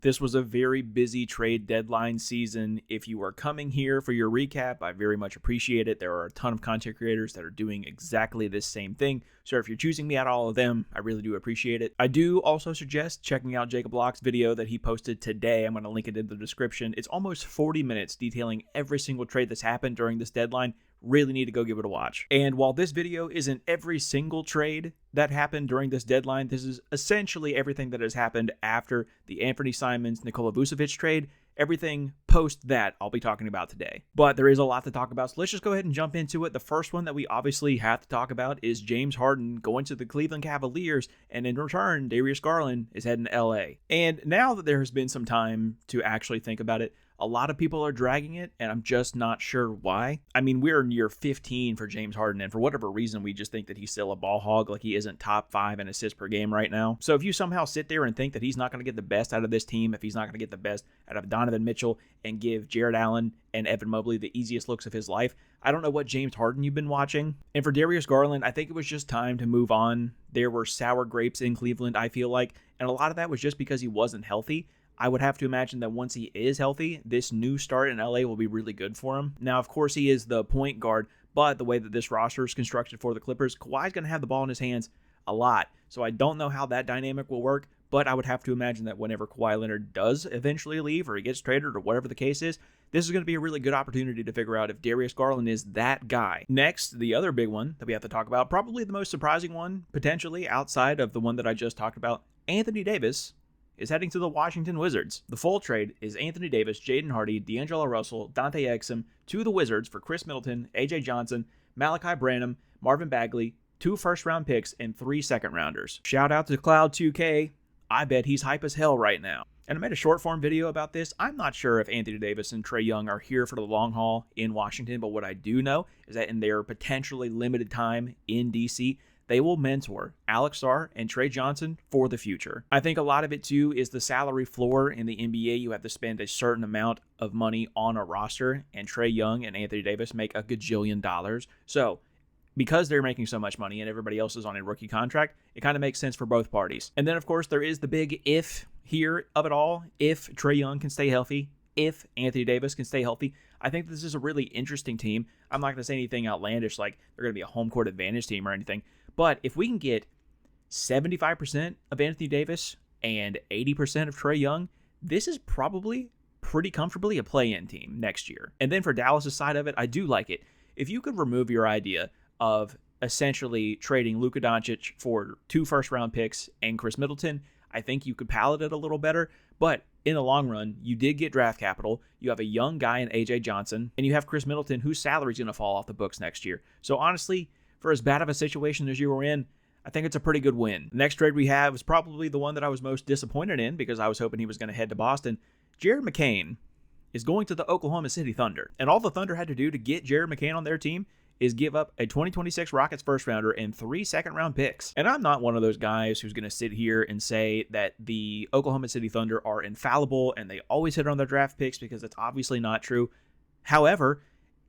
This was a very busy trade deadline season. If you are coming here for your recap, I very much appreciate it. There are a ton of content creators that are doing exactly this same thing. So if you're choosing me out of all of them, I really do appreciate it. I do also suggest checking out Jacoblocks' video that he posted today. I'm going to link it in the description. It's almost 40 minutes detailing every single trade that's happened during this deadline. Really need to go give it a watch. And while this video isn't every single trade that happened during this deadline, this is essentially everything that has happened after the Anthony Simons Nikola Vucevic trade. Everything post that I'll be talking about today. But there is a lot to talk about, so let's just go ahead and jump into it. The first one that we obviously have to talk about is James Harden going to the Cleveland Cavaliers, and in return, Darius Garland is heading to LA. And now that there has been some time to actually think about it, a lot of people are dragging it, and I'm just not sure why. I mean, we're near 15 for James Harden, and for whatever reason, we just think that he's still a ball hog, like he isn't top 5 in assists per game right now. So if you somehow sit there and think that he's not going to get the best out of this team, if he's not going to get the best out of Donovan Mitchell and give Jared Allen and Evan Mobley the easiest looks of his life, I don't know what James Harden you've been watching. And for Darius Garland, I think it was just time to move on. There were sour grapes in Cleveland, I feel like, and a lot of that was just because he wasn't healthy. I would have to imagine that once he is healthy, this new start in LA will be really good for him. Now, of course, he is the point guard, but the way that this roster is constructed for the Clippers, Kawhi's going to have the ball in his hands a lot. So I don't know how that dynamic will work, but I would have to imagine that whenever Kawhi Leonard does eventually leave or he gets traded or whatever the case is, this is going to be a really good opportunity to figure out if Darius Garland is that guy. Next, the other big one that we have to talk about, probably the most surprising one, potentially outside of the one that I just talked about, Anthony Davis is heading to the Washington Wizards. The full trade is Anthony Davis, Jaden Hardy, D'Angelo Russell, Dante Exum to the Wizards for Chris Middleton, AJ Johnson, Malachi Branham, Marvin Bagley, 2 first-round picks, and 3 second-rounders. Shout out to Cloud2K. I bet he's hype as hell right now. And I made a short-form video about this. I'm not sure if Anthony Davis and Trae Young are here for the long haul in Washington, but what I do know is that in their potentially limited time in DC, they will mentor Alex Sarr and Trey Johnson for the future. I think a lot of it, too, is the salary floor in the NBA. You have to spend a certain amount of money on a roster, and Trae Young and Anthony Davis make a gajillion dollars. So because they're making so much money and everybody else is on a rookie contract, it kind of makes sense for both parties. And then, of course, there is the big if here of it all. If Trae Young can stay healthy, if Anthony Davis can stay healthy, I think this is a really interesting team. I'm not going to say anything outlandish like they're going to be a home court advantage team or anything. But if we can get 75% of Anthony Davis and 80% of Trae Young, this is probably pretty comfortably a play-in team next year. And then for Dallas' side of it, I do like it. If you could remove your idea of essentially trading Luka Doncic for 2 first-round picks and Chris Middleton, I think you could palette it a little better. But in the long run, you did get draft capital. You have a young guy in AJ Johnson, and you have Chris Middleton, whose salary is going to fall off the books next year. So honestly, for as bad of a situation as you were in, I think it's a pretty good win. The next trade we have is probably the one that I was most disappointed in because I was hoping he was going to head to Boston. Jared McCain is going to the Oklahoma City Thunder. And all the Thunder had to do to get Jared McCain on their team is give up a 2026 Rockets first rounder and 3 second-round picks. And I'm not one of those guys who's going to sit here and say that the Oklahoma City Thunder are infallible and they always hit on their draft picks because that's obviously not true. However,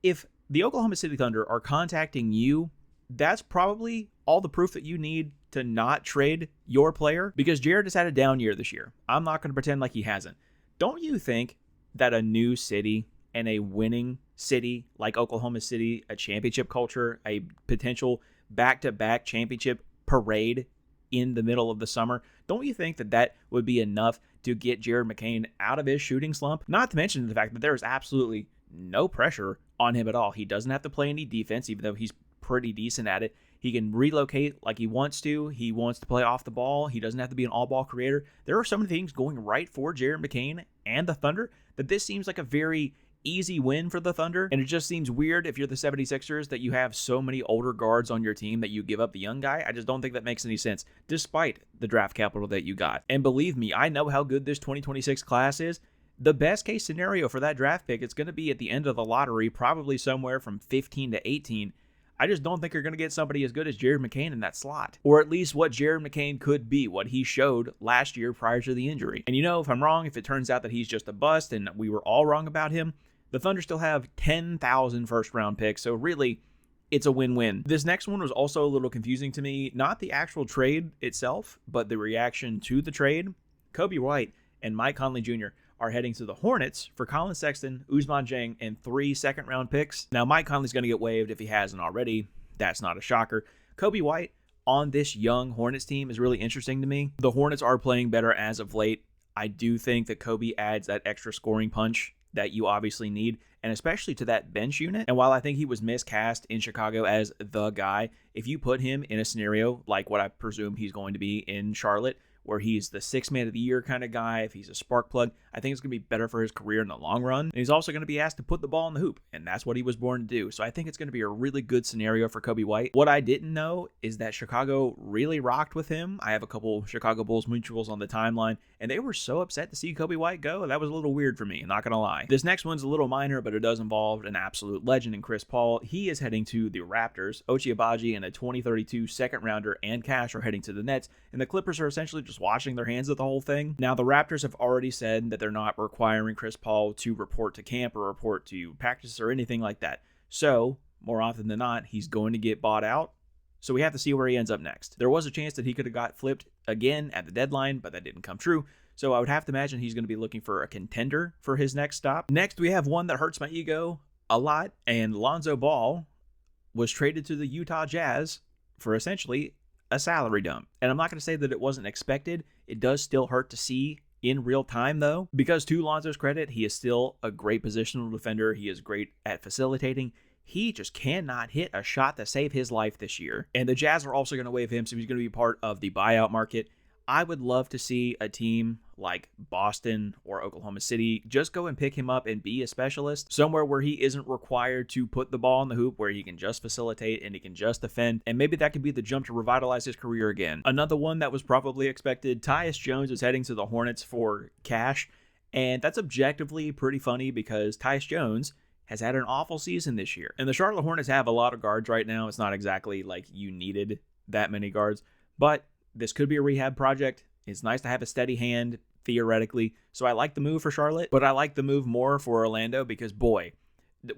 if the Oklahoma City Thunder are contacting you, that's probably all the proof that you need to not trade your player because Jared has had a down year this year. I'm not going to pretend like he hasn't. Don't you think that a new city and a winning city like Oklahoma City, a championship culture, a potential back-to-back championship parade in the middle of the summer, don't you think that that would be enough to get Jared McCain out of his shooting slump? Not to mention the fact that there is absolutely no pressure on him at all. He doesn't have to play any defense, even though he's pretty decent at it. He can relocate like he wants to. He wants to play off the ball. He doesn't have to be an all-ball creator. There are so many things going right for Jared McCain and the Thunder that this seems like a very easy win for the Thunder. And it just seems weird if you're the 76ers that you have so many older guards on your team that you give up the young guy. I just don't think that makes any sense, despite the draft capital that you got. And believe me, I know how good this 2026 class is. The best case scenario for that draft pick, it's going to be at the end of the lottery, probably somewhere from 15 to 18. I just don't think you're going to get somebody as good as Jared McCain in that slot. Or at least what Jared McCain could be, what he showed last year prior to the injury. And you know, if I'm wrong, if it turns out that he's just a bust and we were all wrong about him, the Thunder still have 10,000 first-round picks. So really, it's a win-win. This next one was also a little confusing to me. Not the actual trade itself, but the reaction to the trade. Kobe White and Mike Conley Jr. are heading to the Hornets for Colin Sexton, Ousmane Dieng, and 3 second-round picks. Now, Mike Conley's going to get waived if he hasn't already. That's not a shocker. Coby White on this young Hornets team is really interesting to me. The Hornets are playing better as of late. I do think that Coby adds that extra scoring punch that you obviously need, and especially to that bench unit. And while I think he was miscast in Chicago as the guy, if you put him in a scenario like what I presume he's going to be in Charlotte, where he's the 6th man of the year kind of guy, if he's a spark plug, I think it's going to be better for his career in the long run. And he's also going to be asked to put the ball in the hoop, and that's what he was born to do. So I think it's going to be a really good scenario for Coby White. What I didn't know is that Chicago really rocked with him. I have a couple Chicago Bulls mutuals on the timeline, and they were so upset to see Coby White go. That was a little weird for me, not going to lie. This next one's a little minor, but it does involve an absolute legend in Chris Paul. He is heading to the Raptors. Ochai Agbaji and a 2032 second rounder and cash are heading to the Nets, and the Clippers are essentially just washing their hands of the whole thing. Now, the Raptors have already said that they're not requiring Chris Paul to report to camp or report to practice or anything like that. So, more often than not, he's going to get bought out. So we have to see where he ends up next. There was a chance that he could have got flipped again at the deadline, but that didn't come true. So I would have to imagine he's going to be looking for a contender for his next stop. Next, we have one that hurts my ego a lot, and Lonzo Ball was traded to the Utah Jazz for essentially a salary dump. And I'm not going to say that it wasn't expected. It does still hurt to see in real time, though, because to Lonzo's credit, he is still a great positional defender. He is great at facilitating. He just cannot hit a shot to save his life this year. And the Jazz are also going to waive him, so he's going to be part of the buyout market. I would love to see a team like Boston or Oklahoma City just go and pick him up and be a specialist somewhere where he isn't required to put the ball in the hoop, where he can just facilitate and he can just defend. And maybe that could be the jump to revitalize his career again. Another one that was probably expected, Tyus Jones is heading to the Hornets for cash. And that's objectively pretty funny because Tyus Jones has had an awful season this year. And the Charlotte Hornets have a lot of guards right now. It's not exactly like you needed that many guards, but this could be a rehab project. It's nice to have a steady hand, theoretically. So I like the move for Charlotte, but I like the move more for Orlando because, boy,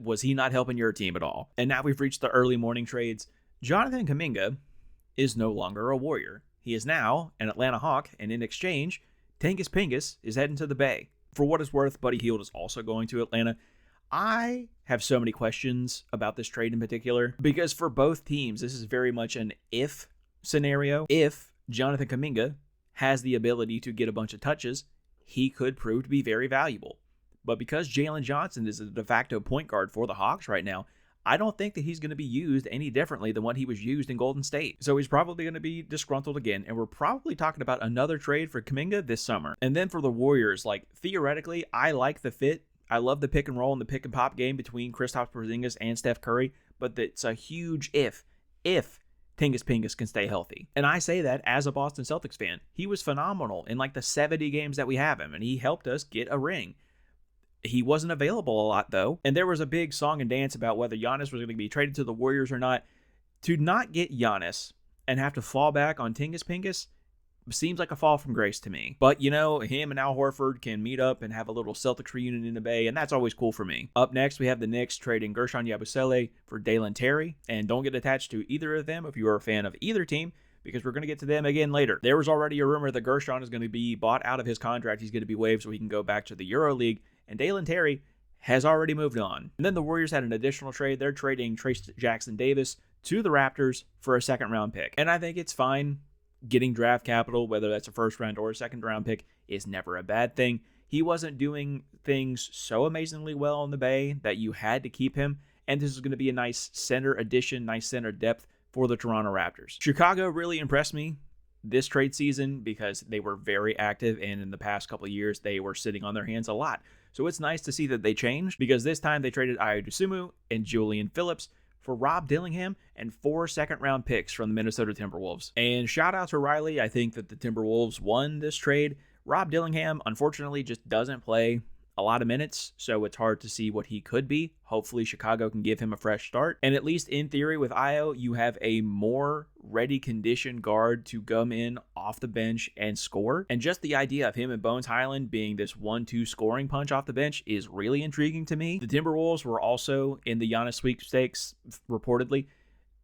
was he not helping your team at all. And now we've reached the early morning trades. Jonathan Kuminga is no longer a Warrior. He is now an Atlanta Hawk, and in exchange, Tengus Pingus is heading to the Bay. For what it's worth, Buddy Hield is also going to Atlanta. I have so many questions about this trade in particular because for both teams, this is very much an if scenario. If Jonathan Kuminga has the ability to get a bunch of touches, he could prove to be very valuable. But because Jalen Johnson is a de facto point guard for the Hawks right now, I don't think that he's going to be used any differently than what he was used in Golden State. So he's probably going to be disgruntled again, and we're probably talking about another trade for Kuminga this summer. And then for the Warriors, theoretically, I like the fit. I love the pick and roll and the pick and pop game between Kristaps Porzingis and Steph Curry, but it's a huge if Tengus Pingus can stay healthy. And I say that as a Boston Celtics fan. He was phenomenal in the 70 games that we have him, and he helped us get a ring. He wasn't available a lot, though, and there was a big song and dance about whether Giannis was going to be traded to the Warriors or not. To not get Giannis and have to fall back on Tengus Pingus seems like a fall from grace to me. But, him and Al Horford can meet up and have a little Celtics reunion in the Bay, and that's always cool for me. Up next, we have the Knicks trading Gershon Yabusele for Dalen Terry, and don't get attached to either of them if you are a fan of either team, because we're going to get to them again later. There was already a rumor that Gershon is going to be bought out of his contract. He's going to be waived so he can go back to the EuroLeague, and Dalen Terry has already moved on. And then the Warriors had an additional trade. They're trading Trace Jackson-Davis to the Raptors for a second-round pick, and I think it's fine. Getting draft capital, whether that's a first round or a second round pick, is never a bad thing. He wasn't doing things so amazingly well in the Bay that you had to keep him, and this is going to be a nice center addition, nice center depth for the Toronto Raptors. Chicago really impressed me this trade season because they were very active, and in the past couple of years, they were sitting on their hands a lot. So it's nice to see that they changed because this time they traded Ayo Dosunmu and Julian Phillips for Rob Dillingham and 4 second-round picks from the Minnesota Timberwolves. And shout out to Riley. I think that the Timberwolves won this trade. Rob Dillingham, unfortunately, just doesn't play a lot of minutes, so it's hard to see what he could be. Hopefully, Chicago can give him a fresh start. And at least in theory with Ayo, you have a more ready condition guard to come in off the bench and score. And just the idea of him and Bones Highland being this 1-2 scoring punch off the bench is really intriguing to me. The Timberwolves were also in the Giannis sweepstakes, reportedly.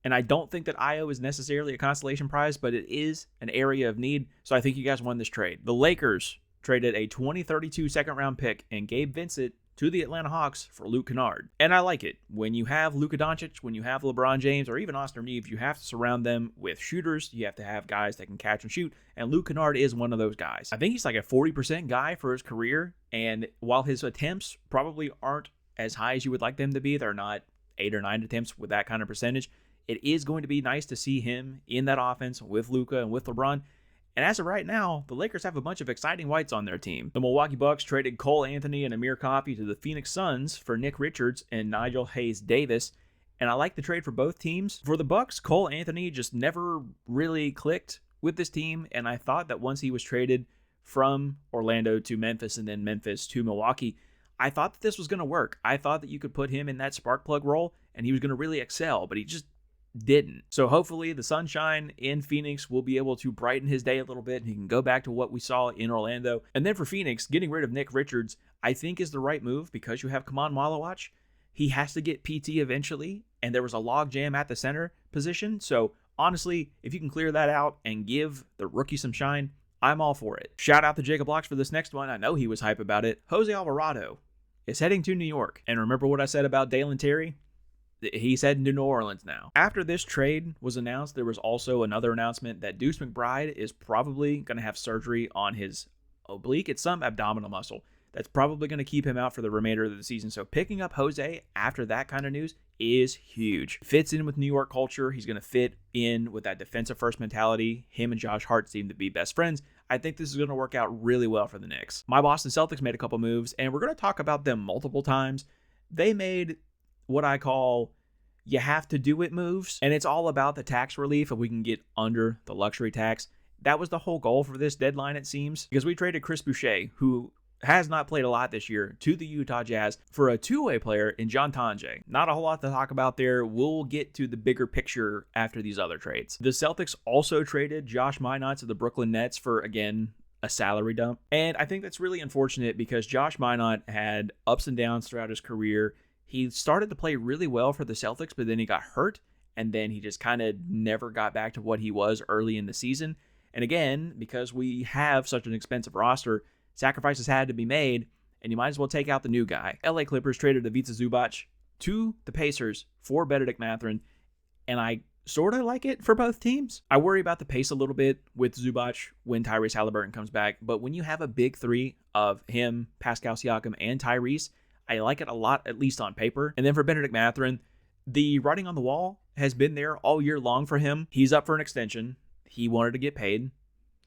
And I don't think that Ayo is necessarily a consolation prize, but it is an area of need. So I think you guys won this trade. The Lakers traded a 2032 second-round pick and Gabe Vincent to the Atlanta Hawks for Luke Kennard. And I like it. When you have Luka Doncic, when you have LeBron James, or even Austin Reeves, you have to surround them with shooters. You have to have guys that can catch and shoot, and Luke Kennard is one of those guys. I think he's like a 40% guy for his career, and while his attempts probably aren't as high as you would like them to be, they're not 8 or 9 attempts with that kind of percentage, it is going to be nice to see him in that offense with Luka and with LeBron. And as of right now, the Lakers have a bunch of exciting whites on their team. The Milwaukee Bucks traded Cole Anthony and Amir Coffey to the Phoenix Suns for Nick Richards and Nigel Hayes-Davis, and I like the trade for both teams. For the Bucks, Cole Anthony just never really clicked with this team, and I thought that once he was traded from Orlando to Memphis and then Memphis to Milwaukee, I thought that this was going to work. I thought that you could put him in that spark plug role, and he was going to really excel, but he just didn't. So hopefully the sunshine in Phoenix will be able to brighten his day a little bit and he can go back to what we saw in Orlando. And then for Phoenix, getting rid of Nick Richards, I think is the right move because you have Kaman Malawach. He has to get PT eventually, and there was a log jam at the center position. So honestly, if you can clear that out and give the rookie some shine, I'm all for it. Shout out to Jacoblocks for this next one. I know he was hype about it. Jose Alvarado is heading to New York. And remember what I said about Dalen Terry? He's heading to New Orleans now. After this trade was announced, there was also another announcement that Deuce McBride is probably going to have surgery on his oblique. It's some abdominal muscle. That's probably going to keep him out for the remainder of the season. So picking up Jose after that kind of news is huge. Fits in with New York culture. He's going to fit in with that defensive first mentality. Him and Josh Hart seem to be best friends. I think this is going to work out really well for the Knicks. My Boston Celtics made a couple moves, and we're going to talk about them multiple times. They made what I call you have to do it moves, and it's all about the tax relief if we can get under the luxury tax. That was the whole goal for this deadline, it seems, because we traded Chris Boucher, who has not played a lot this year, to the Utah Jazz for a two-way player in John Tonje. Not a whole lot to talk about there. We'll get to the bigger picture after these other trades. The Celtics also traded Josh Minot to the Brooklyn Nets for, again, a salary dump. And I think that's really unfortunate because Josh Minot had ups and downs throughout his career. He started to play really well for the Celtics, but then he got hurt, and then he just kind of never got back to what he was early in the season. And again, because we have such an expensive roster, sacrifices had to be made, and you might as well take out the new guy. LA Clippers traded Ivica Zubac to the Pacers for Benedict Mathurin, and I sort of like it for both teams. I worry about the pace a little bit with Zubac when Tyrese Halliburton comes back, but when you have a big three of him, Pascal Siakam, and Tyrese, I like it a lot, at least on paper. And then for Benedict Mathurin, the writing on the wall has been there all year long for him. He's up for an extension. He wanted to get paid.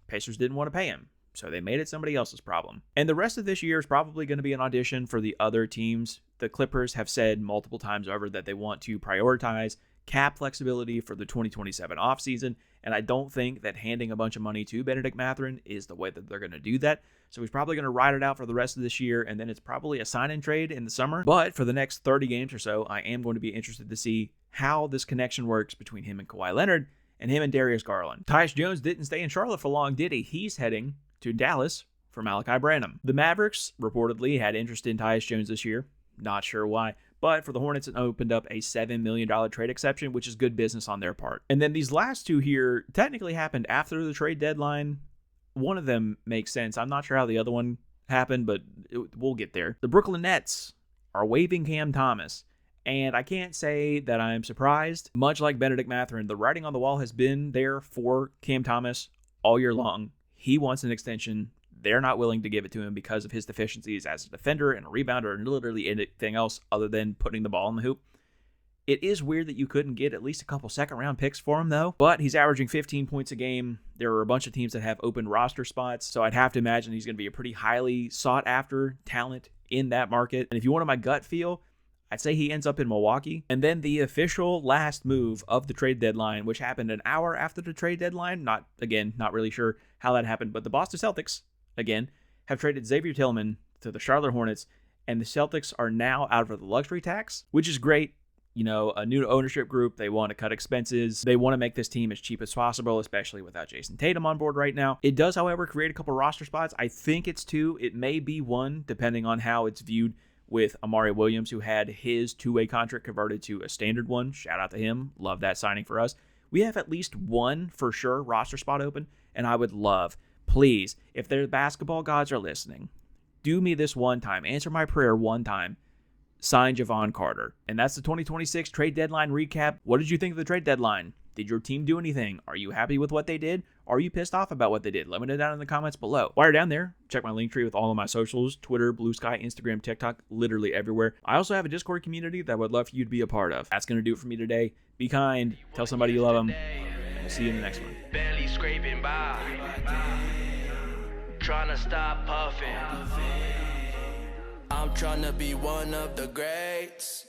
Pacers didn't want to pay him, so they made it somebody else's problem. And the rest of this year is probably going to be an audition for the other teams. The Clippers have said multiple times over that they want to prioritize cap flexibility for the 2027 offseason, and I don't think that handing a bunch of money to Benedict Mathurin is the way that they're going to do that. So he's probably going to ride it out for the rest of this year, and then it's probably a sign-and trade in the summer. But for the next 30 games or so, I am going to be interested to see how this connection works between him and Kawhi Leonard and him and Darius Garland. Tyus Jones didn't stay in Charlotte for long, did he? He's heading to Dallas for Malachi Branham. The Mavericks reportedly had interest in Tyus Jones this year. Not sure why. But for the Hornets, it opened up a $7 million trade exception, which is good business on their part. And then these last two here technically happened after the trade deadline. One of them makes sense. I'm not sure how the other one happened, but we'll get there. The Brooklyn Nets are waiving Cam Thomas. And I can't say that I'm surprised. Much like Benedict Mathurin, the writing on the wall has been there for Cam Thomas all year long. He wants an extension. They're not willing to give it to him because of his deficiencies as a defender and a rebounder and literally anything else other than putting the ball in the hoop. It is weird that you couldn't get at least a couple second-round picks for him, though. But he's averaging 15 points a game. There are a bunch of teams that have open roster spots, so I'd have to imagine he's going to be a pretty highly sought-after talent in that market. And if you wanted my gut feel, I'd say he ends up in Milwaukee. And then the official last move of the trade deadline, which happened an hour after the trade deadline. Not really sure how that happened, but the Boston Celtics, again, have traded Xavier Tillman to the Charlotte Hornets, and the Celtics are now out of the luxury tax, which is great. You know, a new ownership group, they want to cut expenses. They want to make this team as cheap as possible, especially without Jason Tatum on board right now. It does, however, create a couple roster spots. I think it's 2. It may be 1, depending on how it's viewed with Amari Williams, who had his two-way contract converted to a standard one. Shout out to him. Love that signing for us. We have at least 1 for sure roster spot open, and I would love please, if the basketball gods are listening, do me this one time. Answer my prayer one time. Sign Javon Carter. And that's the 2026 trade deadline recap. What did you think of the trade deadline? Did your team do anything? Are you happy with what they did? Are you pissed off about what they did? Let me know down in the comments below. While you're down there, check my link tree with all of my socials, Twitter, Blue Sky, Instagram, TikTok, literally everywhere. I also have a Discord community that I would love for you to be a part of. That's going to do it for me today. Be kind. Tell somebody you love them. And we'll see you in the next one. Barely scraping by. Trying to stop puffing. I'm trying to be one of the greats.